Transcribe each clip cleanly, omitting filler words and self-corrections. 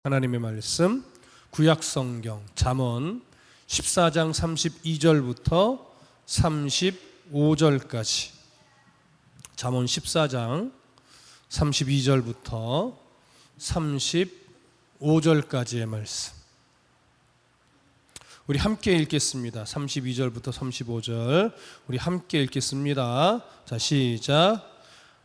하나님의 말씀 구약성경 잠언 14장 32절부터 35절까지 잠언 14장 32절부터 35절까지의 말씀 우리 함께 읽겠습니다. 32절부터 35절 우리 함께 읽겠습니다. 자, 시작.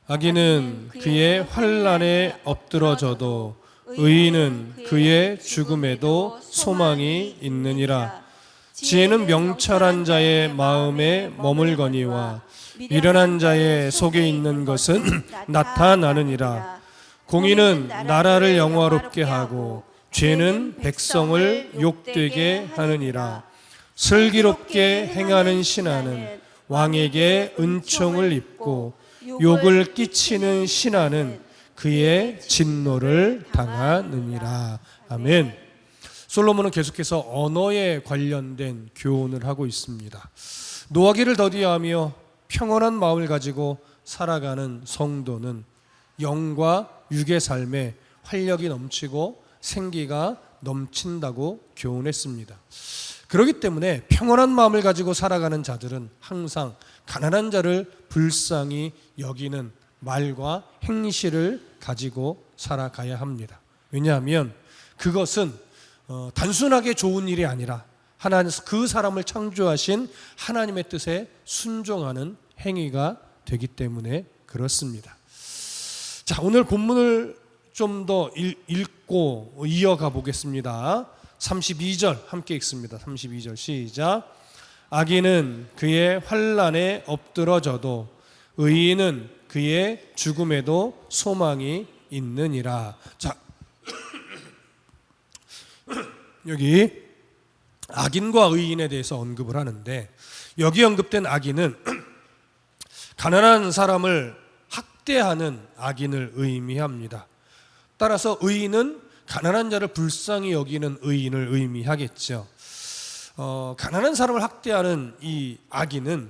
악인은 그의 환난에 엎드러져도 의인은 그의 죽음에도 소망이 있느니라. 지혜는 명철한 자의 마음에 머물거니와 미련한 자의 속에 있는 것은 나타나느니라. 공의는 나라를 영화롭게 하고 죄는 백성을 욕되게 하느니라. 슬기롭게 행하는 신하는 왕에게 은총을 입고 욕을 끼치는 신하는 그의 진노를 당하느니라. 아멘. 솔로몬은 계속해서 언어에 관련된 교훈을 하고 있습니다. 노하기를 더디하며 평온한 마음을 가지고 살아가는 성도는 영과 육의 삶에 활력이 넘치고 생기가 넘친다고 교훈했습니다. 그렇기 때문에 평온한 마음을 가지고 살아가는 자들은 항상 가난한 자를 불쌍히 여기는 말과 행실을 가지고 살아가야 합니다. 왜냐하면 그것은 단순하게 좋은 일이 아니라 하나님 그 사람을 창조하신 하나님의 뜻에 순종하는 행위가 되기 때문에 그렇습니다. 자, 오늘 본문을 좀 더 읽고 이어가 보겠습니다. 32절 함께 읽습니다. 32절 시작. 악인은 그의 환난에 엎드러져도 의인은 그의 죽음에도 소망이 있느니라. 자, 여기 악인과 의인에 대해서 언급을 하는데 여기 언급된 악인은 가난한 사람을 학대하는 악인을 의미합니다. 따라서 의인은 가난한 자를 불쌍히 여기는 의인을 의미하겠죠. 가난한 사람을 학대하는 이 악인은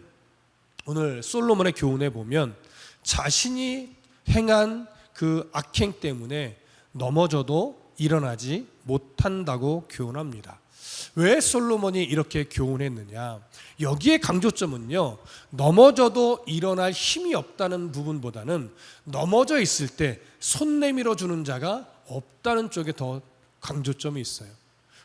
오늘 솔로몬의 교훈에 보면 자신이 행한 그 악행 때문에 넘어져도 일어나지 못한다고 교훈합니다. 왜 솔로몬이 이렇게 교훈했느냐? 여기에 강조점은요, 넘어져도 일어날 힘이 없다는 부분보다는 넘어져 있을 때 손 내밀어 주는 자가 없다는 쪽에 더 강조점이 있어요.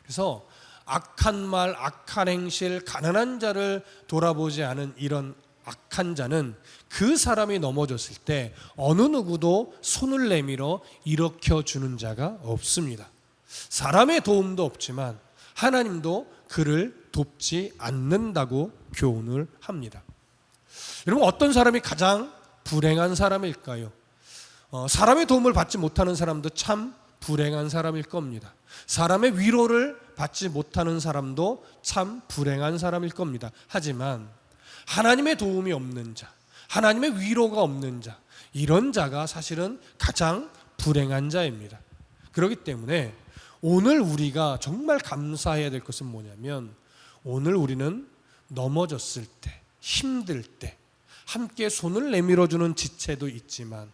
그래서 악한 말, 악한 행실, 가난한 자를 돌아보지 않은 이런 악한 자는 그 사람이 넘어졌을 때 어느 누구도 손을 내밀어 일으켜 주는 자가 없습니다. 사람의 도움도 없지만 하나님도 그를 돕지 않는다고 교훈을 합니다. 여러분, 어떤 사람이 가장 불행한 사람일까요? 사람의 도움을 받지 못하는 사람도 참 불행한 사람일 겁니다. 사람의 위로를 받지 못하는 사람도 참 불행한 사람일 겁니다. 하지만 하나님의 도움이 없는 자, 하나님의 위로가 없는 자, 이런 자가 사실은 가장 불행한 자입니다. 그렇기 때문에 오늘 우리가 정말 감사해야 될 것은 뭐냐면 오늘 우리는 넘어졌을 때, 힘들 때 함께 손을 내밀어주는 지체도 있지만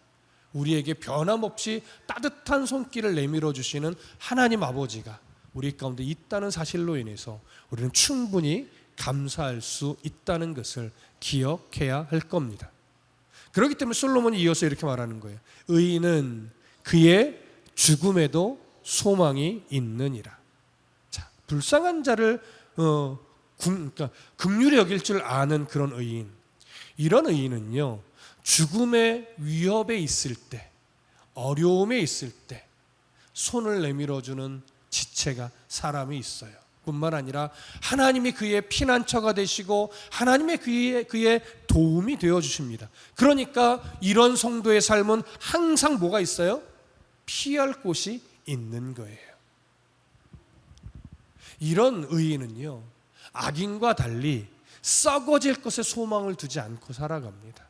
우리에게 변함없이 따뜻한 손길을 내밀어 주시는 하나님 아버지가 우리 가운데 있다는 사실로 인해서 우리는 충분히 감사할 수 있다는 것을 기억해야 할 겁니다. 그렇기 때문에 솔로몬이 이어서 이렇게 말하는 거예요. 의인은 그의 죽음에도 소망이 있느니라. 자, 불쌍한 자를 그러니까 긍휼히 여길 줄 아는 그런 의인, 이런 의인은요, 죽음의 위협에 있을 때, 어려움에 있을 때 손을 내밀어주는 지체가 사람이 있어요. 뿐만 아니라 하나님이 그의 피난처가 되시고 하나님의 그의 도움이 되어주십니다. 그러니까 이런 성도의 삶은 항상 뭐가 있어요? 피할 곳이 있는 거예요. 이런 의인은요, 악인과 달리 썩어질 것에 소망을 두지 않고 살아갑니다.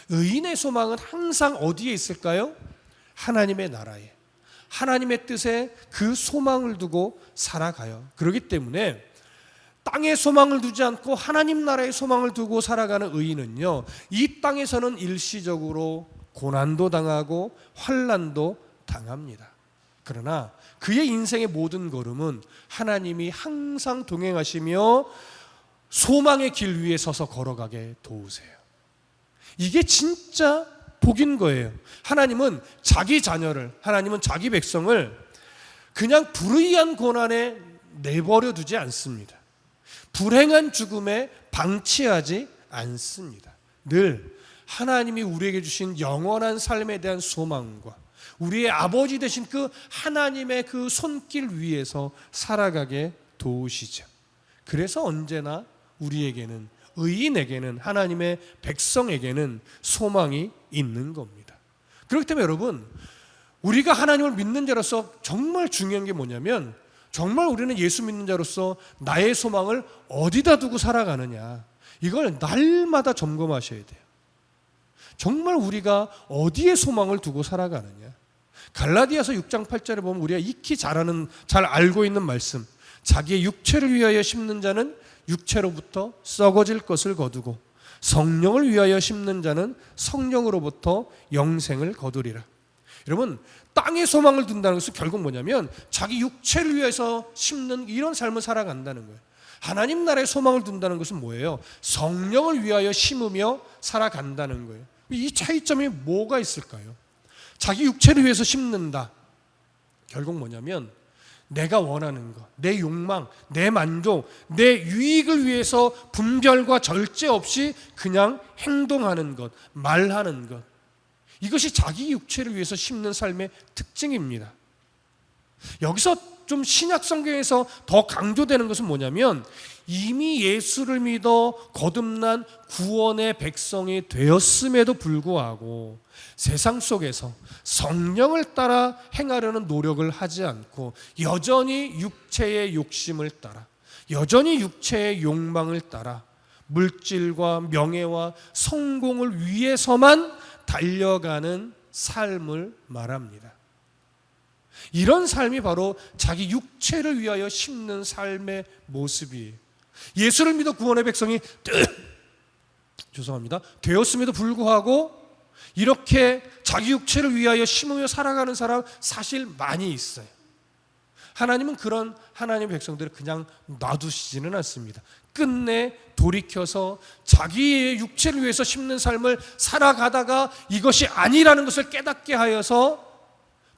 의인의 소망은 항상 어디에 있을까요? 하나님의 나라에, 하나님의 뜻에 그 소망을 두고 살아가요. 그렇기 때문에 땅에 소망을 두지 않고 하나님 나라에 소망을 두고 살아가는 의인은요, 이 땅에서는 일시적으로 고난도 당하고 환난도 당합니다. 그러나 그의 인생의 모든 걸음은 하나님이 항상 동행하시며 소망의 길 위에 서서 걸어가게 도우세요. 이게 진짜 복인 거예요. 하나님은 자기 자녀를, 하나님은 자기 백성을 그냥 불의한 고난에 내버려 두지 않습니다. 불행한 죽음에 방치하지 않습니다. 늘 하나님이 우리에게 주신 영원한 삶에 대한 소망과 우리의 아버지 되신 그 하나님의 그 손길 위에서 살아가게 도우시죠. 그래서 언제나 우리에게는, 의인에게는, 하나님의 백성에게는 소망이 있는 겁니다. 그렇기 때문에 여러분, 우리가 하나님을 믿는 자로서 정말 중요한 게 뭐냐면, 정말 우리는 예수 믿는 자로서 나의 소망을 어디다 두고 살아가느냐, 이걸 날마다 점검하셔야 돼요. 정말 우리가 어디에 소망을 두고 살아가느냐. 갈라디아서 6장 8절에 보면 우리가 익히 잘 알고 있는 말씀, 자기의 육체를 위하여 심는 자는 육체로부터 썩어질 것을 거두고 성령을 위하여 심는 자는 성령으로부터 영생을 거두리라. 여러분, 땅에 소망을 둔다는 것은 결국 뭐냐면 자기 육체를 위해서 심는 이런 삶을 살아간다는 거예요. 하나님 나라에 소망을 둔다는 것은 뭐예요? 성령을 위하여 심으며 살아간다는 거예요. 이 차이점이 뭐가 있을까요? 자기 육체를 위해서 심는다. 결국 뭐냐면 내가 원하는 것, 내 욕망, 내 만족, 내 유익을 위해서 분별과 절제 없이 그냥 행동하는 것, 말하는 것. 이것이 자기 육체를 위해서 심는 삶의 특징입니다. 여기서 좀 신약 성경에서 더 강조되는 것은 뭐냐면 이미 예수를 믿어 거듭난 구원의 백성이 되었음에도 불구하고 세상 속에서 성령을 따라 행하려는 노력을 하지 않고 여전히 육체의 욕심을 따라, 여전히 육체의 욕망을 따라 물질과 명예와 성공을 위해서만 달려가는 삶을 말합니다. 이런 삶이 바로 자기 육체를 위하여 심는 삶의 모습이에요. 예수를 믿어 구원의 백성이 되었음에도 불구하고 이렇게 자기 육체를 위하여 심으며 살아가는 사람 사실 많이 있어요. 하나님은 그런 하나님의 백성들을 그냥 놔두시지는 않습니다. 끝내 돌이켜서 자기의 육체를 위해서 심는 삶을 살아가다가 이것이 아니라는 것을 깨닫게 하여서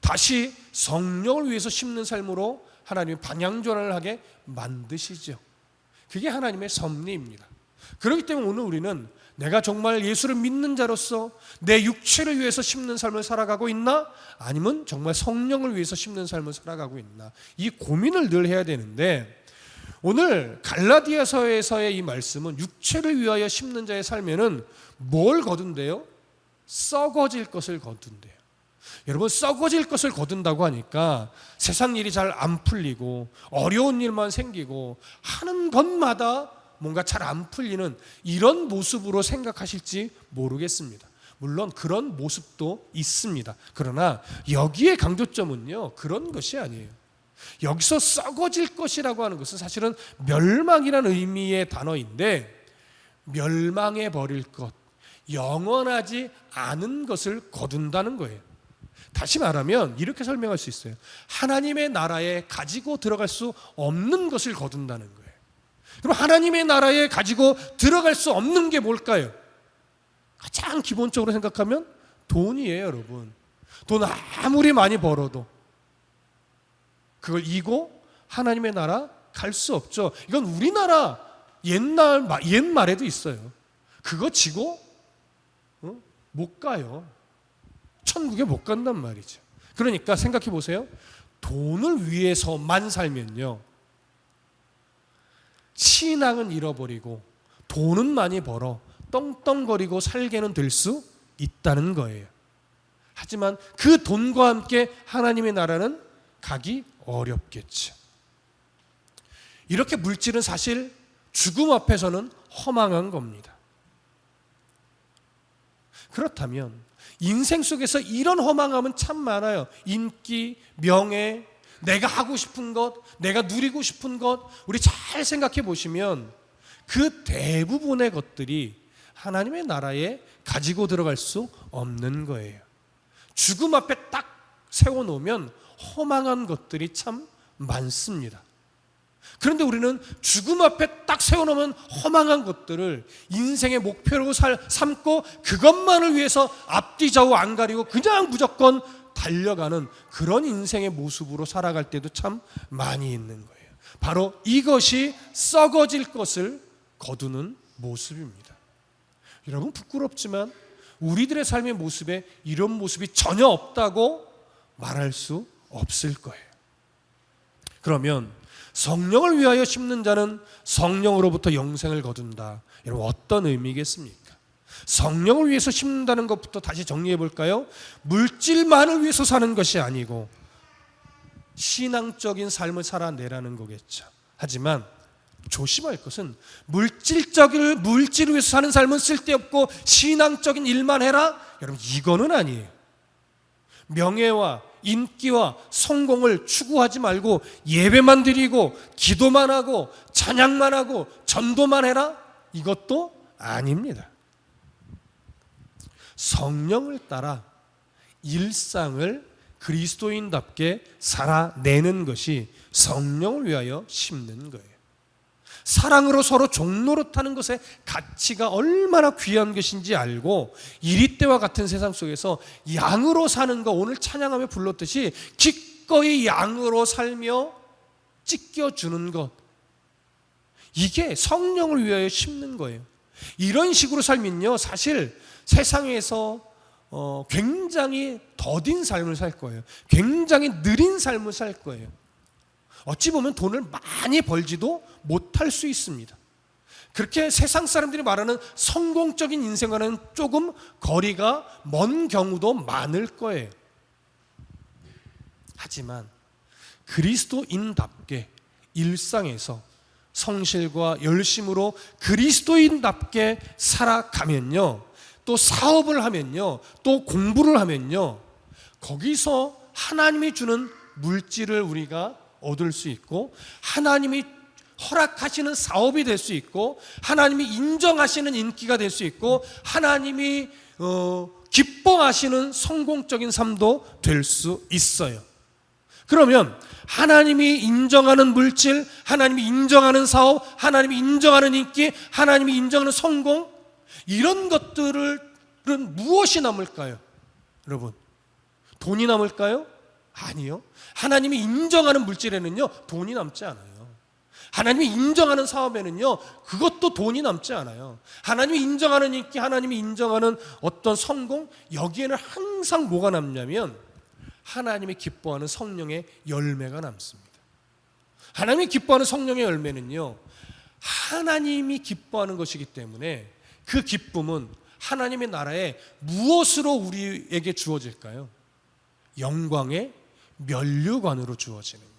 다시 성령을 위해서 심는 삶으로 하나님이 방향전환을 하게 만드시죠. 그게 하나님의 섭리입니다. 그렇기 때문에 오늘 우리는 내가 정말 예수를 믿는 자로서 내 육체를 위해서 심는 삶을 살아가고 있나? 아니면 정말 성령을 위해서 심는 삶을 살아가고 있나? 이 고민을 늘 해야 되는데 오늘 갈라디아서에서의 이 말씀은 육체를 위하여 심는 자의 삶에는 뭘 거둔대요? 썩어질 것을 거둔대요. 여러분, 썩어질 것을 거둔다고 하니까 세상 일이 잘 안 풀리고 어려운 일만 생기고 하는 것마다 뭔가 잘 안 풀리는 이런 모습으로 생각하실지 모르겠습니다. 물론 그런 모습도 있습니다. 그러나 여기에 강조점은요, 그런 것이 아니에요. 여기서 썩어질 것이라고 하는 것은 사실은 멸망이라는 의미의 단어인데 멸망해 버릴 것, 영원하지 않은 것을 거둔다는 거예요. 다시 말하면 이렇게 설명할 수 있어요. 하나님의 나라에 가지고 들어갈 수 없는 것을 거둔다는 거예요. 그럼 하나님의 나라에 가지고 들어갈 수 없는 게 뭘까요? 가장 기본적으로 생각하면 돈이에요, 여러분. 돈 아무리 많이 벌어도 그걸 이고 하나님의 나라 갈 수 없죠. 이건 우리나라 옛말에도 있어요. 그거 지고 못 가요. 천국에 못 간단 말이죠. 그러니까 생각해 보세요. 돈을 위해서만 살면요, 신앙은 잃어버리고 돈은 많이 벌어 떵떵거리고 살게는 될 수 있다는 거예요. 하지만 그 돈과 함께 하나님의 나라는 가기 어렵겠죠. 이렇게 물질은 사실 죽음 앞에서는 허망한 겁니다. 그렇다면 인생 속에서 이런 허망함은 참 많아요. 인기, 명예, 내가 하고 싶은 것, 내가 누리고 싶은 것, 우리 잘 생각해 보시면 그 대부분의 것들이 하나님의 나라에 가지고 들어갈 수 없는 거예요. 죽음 앞에 딱 세워놓으면 허망한 것들이 참 많습니다. 그런데 우리는 죽음 앞에 딱 세워놓으면 허망한 것들을 인생의 목표로 삼고 그것만을 위해서 앞뒤 좌우 안 가리고 그냥 무조건 달려가는 그런 인생의 모습으로 살아갈 때도 참 많이 있는 거예요. 바로 이것이 썩어질 것을 거두는 모습입니다. 여러분, 부끄럽지만 우리들의 삶의 모습에 이런 모습이 전혀 없다고 말할 수 없을 거예요. 그러면 성령을 위하여 심는 자는 성령으로부터 영생을 거둔다. 여러분, 어떤 의미겠습니까? 성령을 위해서 심는다는 것부터 다시 정리해 볼까요? 물질만을 위해서 사는 것이 아니고 신앙적인 삶을 살아내라는 거겠죠. 하지만 조심할 것은 물질을 위해서 사는 삶은 쓸데없고 신앙적인 일만 해라? 여러분, 이거는 아니에요. 명예와 인기와 성공을 추구하지 말고 예배만 드리고 기도만 하고 찬양만 하고 전도만 해라? 이것도 아닙니다. 성령을 따라 일상을 그리스도인답게 살아내는 것이 성령을 위하여 심는 거예요. 사랑으로 서로 종노릇하는 것의 가치가 얼마나 귀한 것인지 알고 이리때와 같은 세상 속에서 양으로 사는 것, 오늘 찬양하며 불렀듯이 기꺼이 양으로 살며 찢겨주는 것, 이게 성령을 위하여 심는 거예요. 이런 식으로 살면요, 사실 세상에서 굉장히 더딘 삶을 살 거예요. 굉장히 느린 삶을 살 거예요. 어찌 보면 돈을 많이 벌지도 못할 수 있습니다. 그렇게 세상 사람들이 말하는 성공적인 인생과는 조금 거리가 먼 경우도 많을 거예요. 하지만 그리스도인답게 일상에서 성실과 열심으로 그리스도인답게 살아가면요, 또 사업을 하면요, 또 공부를 하면요, 거기서 하나님이 주는 물질을 우리가 얻을 수 있고 하나님이 허락하시는 사업이 될 수 있고 하나님이 인정하시는 인기가 될 수 있고 하나님이 기뻐하시는 성공적인 삶도 될 수 있어요. 그러면 하나님이 인정하는 물질, 하나님이 인정하는 사업, 하나님이 인정하는 인기, 하나님이 인정하는 성공, 이런 것들은 무엇이 남을까요? 여러분, 돈이 남을까요? 아니요. 하나님이 인정하는 물질에는요, 돈이 남지 않아요. 하나님이 인정하는 사업에는요, 그것도 돈이 남지 않아요. 하나님이 인정하는 인기, 하나님이 인정하는 어떤 성공, 여기에는 항상 뭐가 남냐면 하나님이 기뻐하는 성령의 열매가 남습니다. 하나님이 기뻐하는 성령의 열매는요, 하나님이 기뻐하는 것이기 때문에 그 기쁨은 하나님의 나라에 무엇으로 우리에게 주어질까요? 영광의 면류관으로 주어지는 거예요.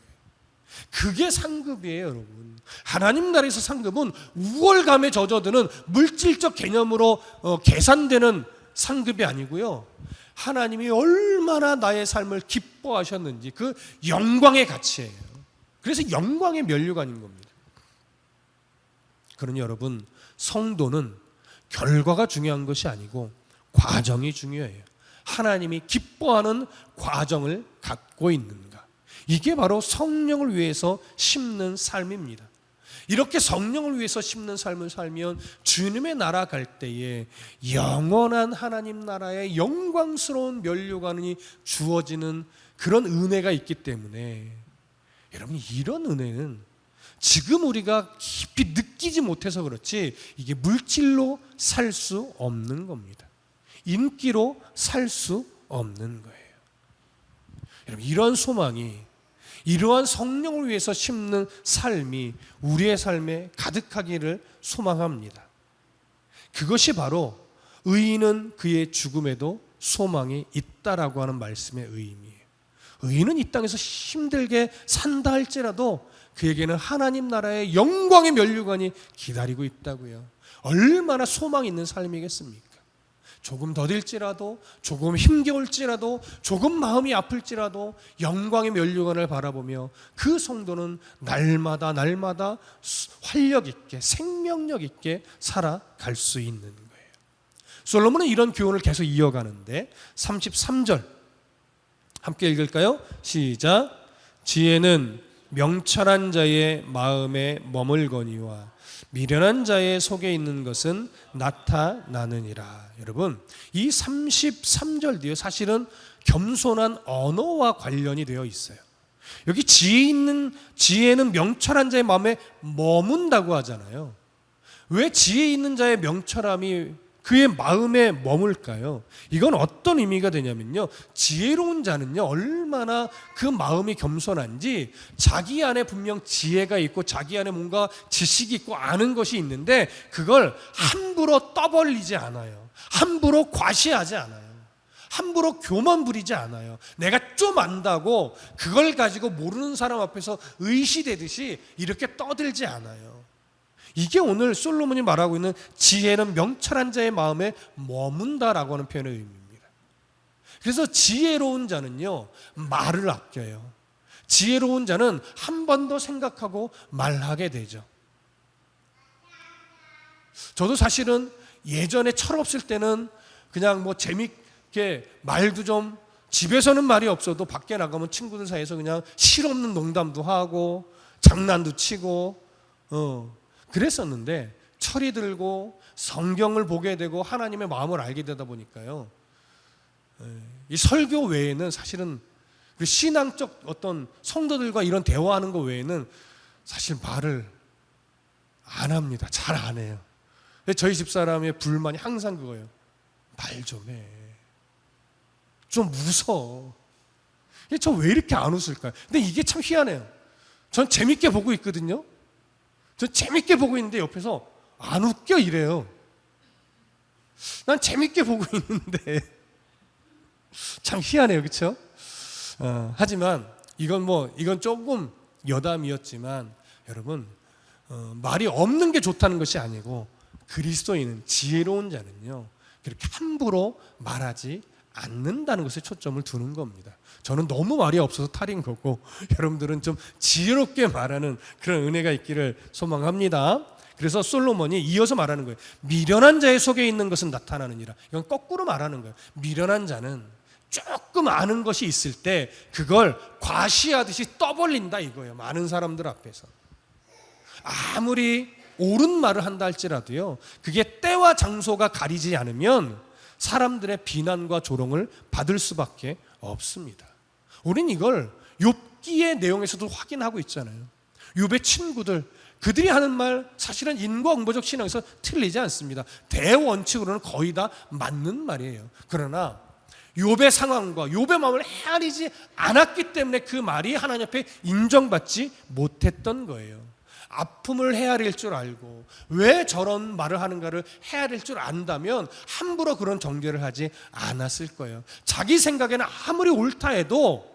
그게 상급이에요, 여러분. 하나님 나라에서 상급은 우월감에 젖어드는 물질적 개념으로 계산되는 상급이 아니고요, 하나님이 얼마나 나의 삶을 기뻐하셨는지 그 영광의 가치예요. 그래서 영광의 면류관인 겁니다. 그러니 여러분, 성도는 결과가 중요한 것이 아니고 과정이 중요해요. 하나님이 기뻐하는 과정을 갖고 있는가, 이게 바로 성령을 위해서 심는 삶입니다. 이렇게 성령을 위해서 심는 삶을 살면 주님의 나라 갈 때에 영원한 하나님 나라의 영광스러운 면류관이 주어지는 그런 은혜가 있기 때문에, 여러분, 이런 은혜는 지금 우리가 깊이 느끼지 못해서 그렇지 이게 물질로 살 수 없는 겁니다. 인기로 살 수 없는 거예요. 여러분, 이런 소망이, 이러한 성령을 위해서 심는 삶이 우리의 삶에 가득하기를 소망합니다. 그것이 바로 의인은 그의 죽음에도 소망이 있다라고 하는 말씀의 의미예요. 의인은 이 땅에서 힘들게 산다 할지라도 그에게는 하나님 나라의 영광의 면류관이 기다리고 있다고요. 얼마나 소망 있는 삶이겠습니까? 조금 더딜지라도, 조금 힘겨울지라도, 조금 마음이 아플지라도 영광의 면류관을 바라보며 그 성도는 날마다 활력 있게, 생명력 있게 살아갈 수 있는 거예요. 솔로몬은 이런 교훈을 계속 이어가는데 33절 함께 읽을까요? 시작. 지혜는 명철한 자의 마음에 머물거니와 미련한 자의 속에 있는 것은 나타나느니라. 여러분, 이 33절 뒤에 사실은 겸손한 언어와 관련이 되어 있어요. 여기 지혜는 명철한 자의 마음에 머문다고 하잖아요. 왜 지혜 있는 자의 명철함이 그의 마음에 머물까요? 이건 어떤 의미가 되냐면요, 지혜로운 자는요 얼마나 그 마음이 겸손한지 자기 안에 분명 지혜가 있고 자기 안에 뭔가 지식이 있고 아는 것이 있는데 그걸 함부로 떠벌리지 않아요. 함부로 과시하지 않아요. 함부로 교만 부리지 않아요. 내가 좀 안다고 그걸 가지고 모르는 사람 앞에서 의시되듯이 이렇게 떠들지 않아요. 이게 오늘 솔로몬이 말하고 있는 지혜는 명철한 자의 마음에 머문다라고 하는 표현의 의미입니다. 그래서 지혜로운 자는요 말을 아껴요. 지혜로운 자는 한 번 더 생각하고 말하게 되죠. 저도 사실은 예전에 철없을 때는 그냥 뭐 재밌게 말도 좀, 집에서는 말이 없어도 밖에 나가면 친구들 사이에서 그냥 실없는 농담도 하고 장난도 치고 그랬었는데 철이 들고 성경을 보게 되고 하나님의 마음을 알게 되다 보니까요, 이 설교 외에는 사실은 신앙적 어떤 성도들과 이런 대화하는 것 외에는 사실 말을 안 합니다. 잘 안 해요. 저희 집사람의 불만이 항상 그거예요. 말 좀 해. 좀 웃어. 저 왜 이렇게 안 웃을까요? 근데 이게 참 희한해요. 전 재밌게 보고 있거든요. 전 재밌게 보고 있는데 옆에서 안 웃겨 이래요. 난 재밌게 보고 있는데 참 희한해요, 그렇죠? 하지만 이건 조금 여담이었지만 여러분, 말이 없는 게 좋다는 것이 아니고 그리스도인은, 지혜로운 자는요 그렇게 함부로 말하지 않는다는 것에 초점을 두는 겁니다. 저는 너무 말이 없어서 탈인 거고 여러분들은 좀 지혜롭게 말하는 그런 은혜가 있기를 소망합니다. 그래서 솔로몬이 이어서 말하는 거예요. 미련한 자의 속에 있는 것은 나타나느니라. 이건 거꾸로 말하는 거예요. 미련한 자는 조금 아는 것이 있을 때 그걸 과시하듯이 떠벌린다 이거예요. 많은 사람들 앞에서 아무리 옳은 말을 한다 할지라도요, 그게 때와 장소가 가리지 않으면 사람들의 비난과 조롱을 받을 수밖에 없습니다. 우린 이걸 욥기의 내용에서도 확인하고 있잖아요. 욥의 친구들, 그들이 하는 말 사실은 인과응보적 신앙에서 틀리지 않습니다. 대원칙으로는 거의 다 맞는 말이에요. 그러나 욥의 상황과 욥의 마음을 헤아리지 않았기 때문에 그 말이 하나님 앞에 인정받지 못했던 거예요. 아픔을 헤아릴 줄 알고 왜 저런 말을 하는가를 헤아릴 줄 안다면 함부로 그런 정죄를 하지 않았을 거예요. 자기 생각에는 아무리 옳다 해도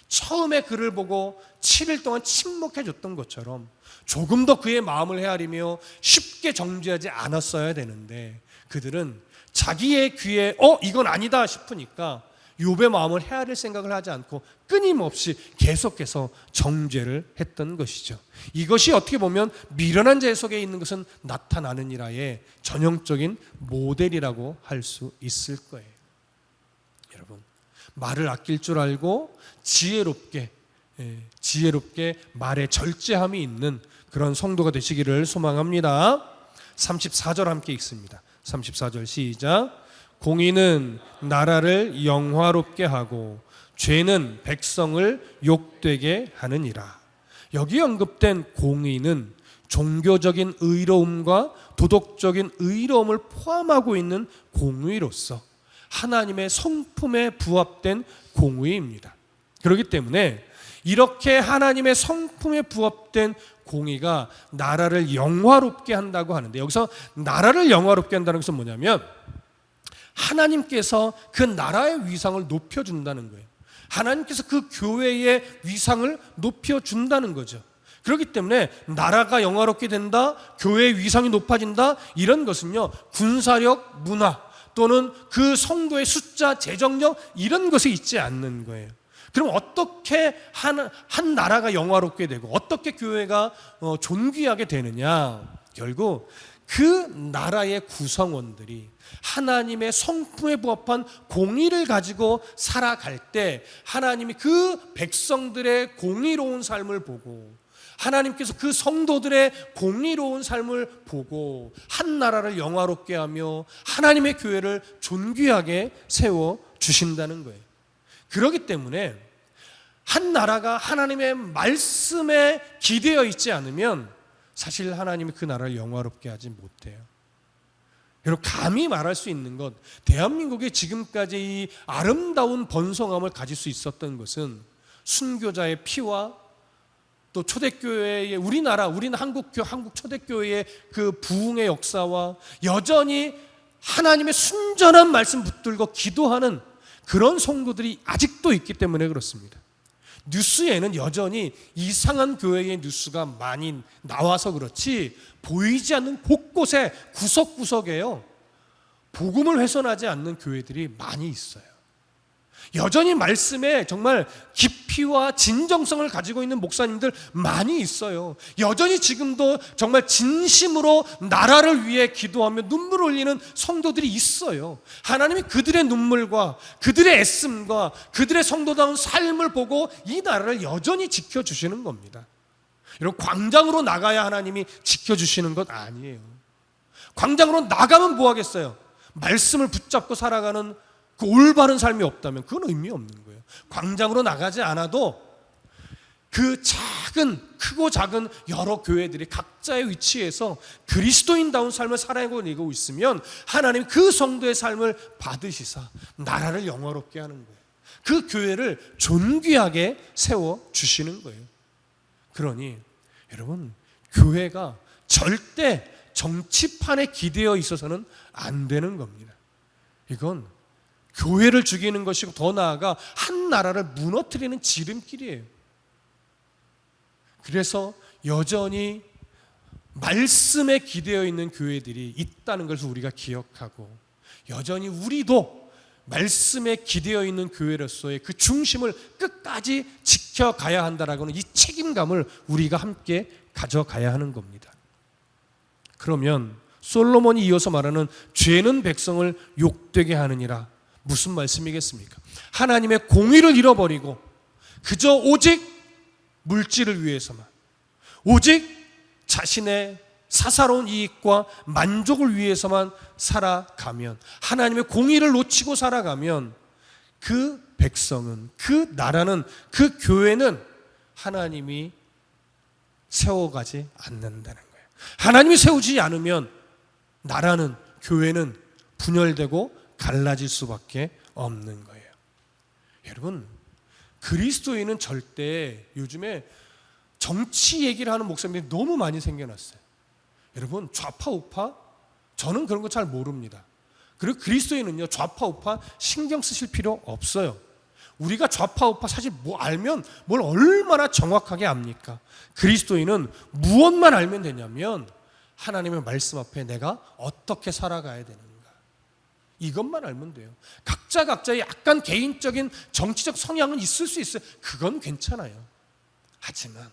처음에 그를 보고 7일 동안 침묵해 줬던 것처럼 조금 더 그의 마음을 헤아리며 쉽게 정죄하지 않았어야 되는데 그들은 자기의 귀에 이건 아니다 싶으니까 욥의 마음을 헤아릴 생각을 하지 않고 끊임없이 계속해서 정죄를 했던 것이죠. 이것이 어떻게 보면 미련한 자의 속에 있는 것은 나타나느니라의 전형적인 모델이라고 할 수 있을 거예요. 여러분, 말을 아낄 줄 알고 지혜롭게 말에 절제함이 있는 그런 성도가 되시기를 소망합니다. 34절 함께 읽습니다. 34절 시작. 공의는 나라를 영화롭게 하고 죄는 백성을 욕되게 하느니라. 여기 언급된 공의는 종교적인 의로움과 도덕적인 의로움을 포함하고 있는 공의로서 하나님의 성품에 부합된 공의입니다. 그렇기 때문에 이렇게 하나님의 성품에 부합된 공의가 나라를 영화롭게 한다고 하는데, 여기서 나라를 영화롭게 한다는 것은 뭐냐면 하나님께서 그 나라의 위상을 높여준다는 거예요. 하나님께서 그 교회의 위상을 높여준다는 거죠. 그렇기 때문에 나라가 영화롭게 된다, 교회의 위상이 높아진다, 이런 것은요 군사력, 문화 또는 그 성도의 숫자, 재정력 이런 것에 있지 않는 거예요. 그럼 어떻게 한 나라가 영화롭게 되고 어떻게 교회가 존귀하게 되느냐? 결국 그 나라의 구성원들이 하나님의 성품에 부합한 공의를 가지고 살아갈 때 하나님이 그 백성들의 공의로운 삶을 보고 하나님께서 그 성도들의 공의로운 삶을 보고 한 나라를 영화롭게 하며 하나님의 교회를 존귀하게 세워 주신다는 거예요. 그렇기 때문에 한 나라가 하나님의 말씀에 기대어 있지 않으면 사실 하나님이 그 나라를 영화롭게 하지 못해요. 여러분, 감히 말할 수 있는 것, 대한민국이 지금까지 이 아름다운 번성함을 가질 수 있었던 것은 순교자의 피와 또 초대교회의 우리는 한국 초대교회의 그 부흥의 역사와 여전히 하나님의 순전한 말씀 붙들고 기도하는 그런 성도들이 아직도 있기 때문에 그렇습니다. 뉴스에는 여전히 이상한 교회의 뉴스가 많이 나와서 그렇지 보이지 않는 곳곳에 구석구석에요 복음을 훼손하지 않는 교회들이 많이 있어요. 여전히 말씀에 정말 깊이와 진정성을 가지고 있는 목사님들 많이 있어요. 여전히 지금도 정말 진심으로 나라를 위해 기도하며 눈물을 흘리는 성도들이 있어요. 하나님이 그들의 눈물과 그들의 애씀과 그들의 성도다운 삶을 보고 이 나라를 여전히 지켜주시는 겁니다. 여러분, 광장으로 나가야 하나님이 지켜주시는 것 아니에요. 광장으로 나가면 뭐 하겠어요? 말씀을 붙잡고 살아가는 그 올바른 삶이 없다면 그건 의미 없는 거예요. 광장으로 나가지 않아도 그 크고 작은 여러 교회들이 각자의 위치에서 그리스도인다운 삶을 살아내고 있으면 하나님 그 성도의 삶을 받으시사 나라를 영화롭게 하는 거예요. 그 교회를 존귀하게 세워주시는 거예요. 그러니 여러분, 교회가 절대 정치판에 기대어 있어서는 안 되는 겁니다. 이건 교회를 죽이는 것이고 더 나아가 한 나라를 무너뜨리는 지름길이에요. 그래서 여전히 말씀에 기대어 있는 교회들이 있다는 것을 우리가 기억하고 여전히 우리도 말씀에 기대어 있는 교회로서의 그 중심을 끝까지 지켜가야 한다라고는 이 책임감을 우리가 함께 가져가야 하는 겁니다. 그러면 솔로몬이 이어서 말하는 죄는 백성을 욕되게 하느니라, 무슨 말씀이겠습니까? 하나님의 공의를 잃어버리고 그저 오직 물질을 위해서만, 오직 자신의 사사로운 이익과 만족을 위해서만 살아가면, 하나님의 공의를 놓치고 살아가면 그 백성은, 그 나라는, 그 교회는 하나님이 세워가지 않는다는 거예요. 하나님이 세우지 않으면 나라는, 교회는 분열되고 갈라질 수밖에 없는 거예요. 여러분, 그리스도인은 절대, 요즘에 정치 얘기를 하는 목사님들이 너무 많이 생겨났어요. 여러분, 좌파 우파 저는 그런 거 잘 모릅니다. 그리고 그리스도인은요, 좌파 우파 신경 쓰실 필요 없어요. 우리가 좌파 우파 사실 뭐 알면 뭘 얼마나 정확하게 압니까? 그리스도인은 무엇만 알면 되냐면 하나님의 말씀 앞에 내가 어떻게 살아가야 되는가, 이것만 알면 돼요. 각자의 약간 개인적인 정치적 성향은 있을 수 있어요. 그건 괜찮아요. 하지만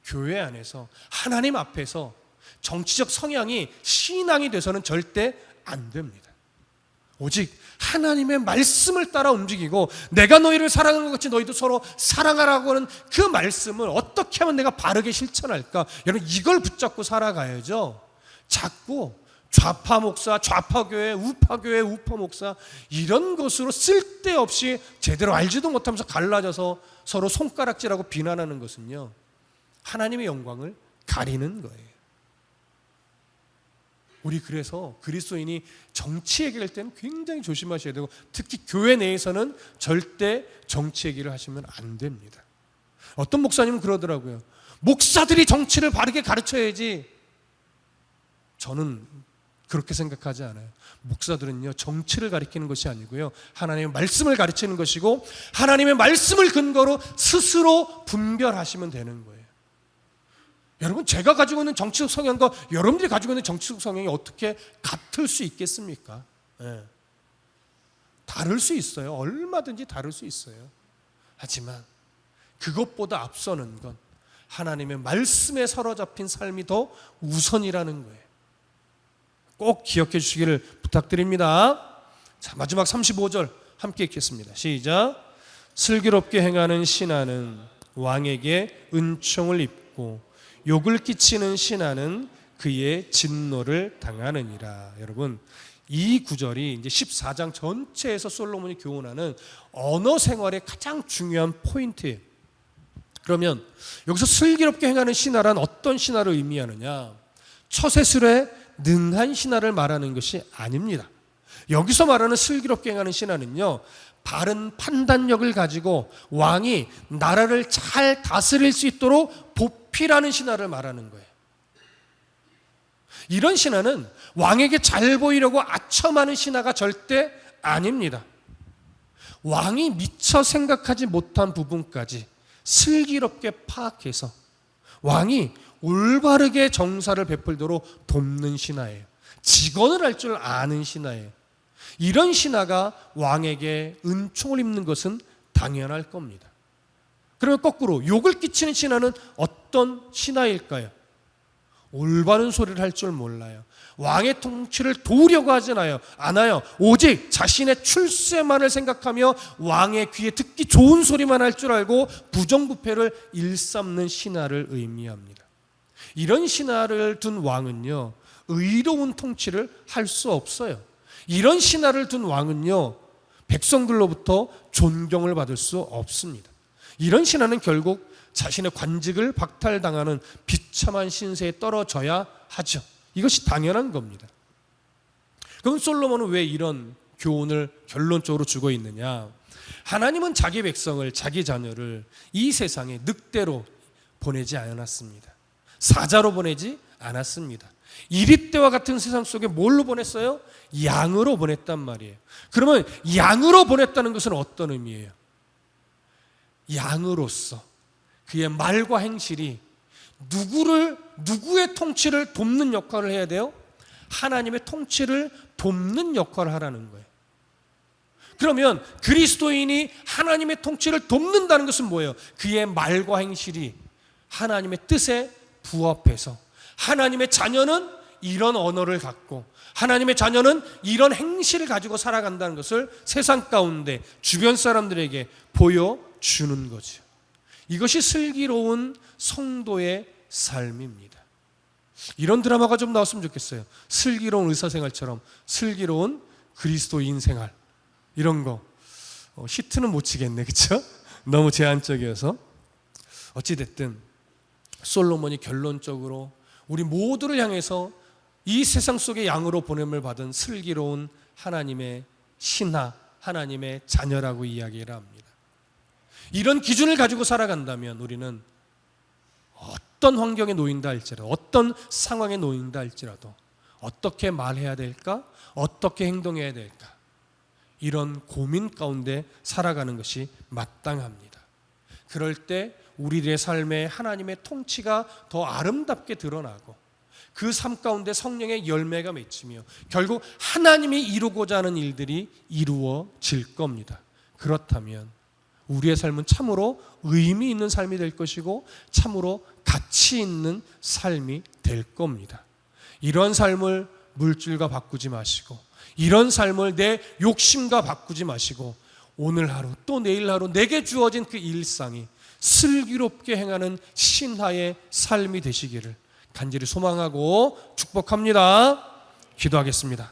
교회 안에서 하나님 앞에서 정치적 성향이 신앙이 돼서는 절대 안 됩니다. 오직 하나님의 말씀을 따라 움직이고 내가 너희를 사랑하는 것 같이 너희도 서로 사랑하라고 하는 그 말씀을 어떻게 하면 내가 바르게 실천할까? 여러분, 이걸 붙잡고 살아가야죠. 자꾸 좌파 목사, 좌파 교회, 우파 교회, 우파 목사 이런 것으로 쓸데없이 제대로 알지도 못하면서 갈라져서 서로 손가락질하고 비난하는 것은요, 하나님의 영광을 가리는 거예요. 우리 그래서 그리스도인이 정치 얘기를 할 때는 굉장히 조심하셔야 되고, 특히 교회 내에서는 절대 정치 얘기를 하시면 안 됩니다. 어떤 목사님은 그러더라고요. 목사들이 정치를 바르게 가르쳐야지. 저는 그렇게 생각하지 않아요. 목사들은요, 정치를 가리키는 것이 아니고요, 하나님의 말씀을 가르치는 것이고 하나님의 말씀을 근거로 스스로 분별하시면 되는 거예요. 여러분, 제가 가지고 있는 정치적 성향과 여러분들이 가지고 있는 정치적 성향이 어떻게 같을 수 있겠습니까? 네. 다를 수 있어요. 얼마든지 다를 수 있어요. 하지만 그것보다 앞서는 건 하나님의 말씀에 사로잡힌 삶이 더 우선이라는 거예요. 꼭 기억해 주시기를 부탁드립니다. 자, 마지막 35절 함께 읽겠습니다. 시작. 슬기롭게 행하는 신하는 왕에게 은총을 입고 욕을 끼치는 신하는 그의 진노를 당하느니라. 여러분, 이 구절이 이제 14장 전체에서 솔로몬이 교훈하는 언어 생활의 가장 중요한 포인트예요. 그러면 여기서 슬기롭게 행하는 신하란 어떤 신하를 의미하느냐? 처세술에 능한 신하를 말하는 것이 아닙니다. 여기서 말하는 슬기롭게 행하는 신하는요, 바른 판단력을 가지고 왕이 나라를 잘 다스릴 수 있도록 보필하는 신하를 말하는 거예요. 이런 신하는 왕에게 잘 보이려고 아첨하는 신하가 절대 아닙니다. 왕이 미처 생각하지 못한 부분까지 슬기롭게 파악해서 왕이 올바르게 정사를 베풀도록 돕는 신하예요. 직언을 할 줄 아는 신하예요. 이런 신하가 왕에게 은총을 입는 것은 당연할 겁니다. 그러면 거꾸로 욕을 끼치는 신하는 어떤 신하일까요? 올바른 소리를 할 줄 몰라요. 왕의 통치를 도우려고 하지 않아요. 오직 자신의 출세만을 생각하며 왕의 귀에 듣기 좋은 소리만 할 줄 알고 부정부패를 일삼는 신하를 의미합니다. 이런 신하를 둔 왕은요, 의로운 통치를 할 수 없어요. 이런 신하를 둔 왕은요, 백성들로부터 존경을 받을 수 없습니다. 이런 신하는 결국 자신의 관직을 박탈당하는 비참한 신세에 떨어져야 하죠. 이것이 당연한 겁니다. 그럼 솔로몬은 왜 이런 교훈을 결론적으로 주고 있느냐? 하나님은 자기 백성을, 자기 자녀를 이 세상에 늑대로 보내지 않았습니다. 사자로 보내지 않았습니다. 이립대와 같은 세상 속에 뭘로 보냈어요? 양으로 보냈단 말이에요. 그러면 양으로 보냈다는 것은 어떤 의미예요? 양으로서 그의 말과 행실이 누구의 통치를 돕는 역할을 해야 돼요? 하나님의 통치를 돕는 역할을 하라는 거예요. 그러면 그리스도인이 하나님의 통치를 돕는다는 것은 뭐예요? 그의 말과 행실이 하나님의 뜻에 부합해서 하나님의 자녀는 이런 언어를 갖고 하나님의 자녀는 이런 행실을 가지고 살아간다는 것을 세상 가운데 주변 사람들에게 보여주는 거죠. 이것이 슬기로운 성도의 삶입니다. 이런 드라마가 좀 나왔으면 좋겠어요. 슬기로운 의사생활처럼 슬기로운 그리스도인 생활, 이런 거 히트는 못 치겠네, 그렇죠? 너무 제한적이어서. 어찌됐든 솔로몬이 결론적으로 우리 모두를 향해서 이 세상 속의 양으로 보냄을 받은 슬기로운 하나님의 신하, 하나님의 자녀라고 이야기를 합니다. 이런 기준을 가지고 살아간다면 우리는 어떤 환경에 놓인다 할지라도, 어떤 상황에 놓인다 할지라도 어떻게 말해야 될까? 어떻게 행동해야 될까? 이런 고민 가운데 살아가는 것이 마땅합니다. 그럴 때 우리들의 삶에 하나님의 통치가 더 아름답게 드러나고 그 삶 가운데 성령의 열매가 맺히며 결국 하나님이 이루고자 하는 일들이 이루어질 겁니다. 그렇다면 우리의 삶은 참으로 의미 있는 삶이 될 것이고 참으로 가치 있는 삶이 될 겁니다. 이런 삶을 물질과 바꾸지 마시고, 이런 삶을 내 욕심과 바꾸지 마시고, 오늘 하루 또 내일 하루 내게 주어진 그 일상이 슬기롭게 행하는 신하의 삶이 되시기를 간절히 소망하고 축복합니다. 기도하겠습니다.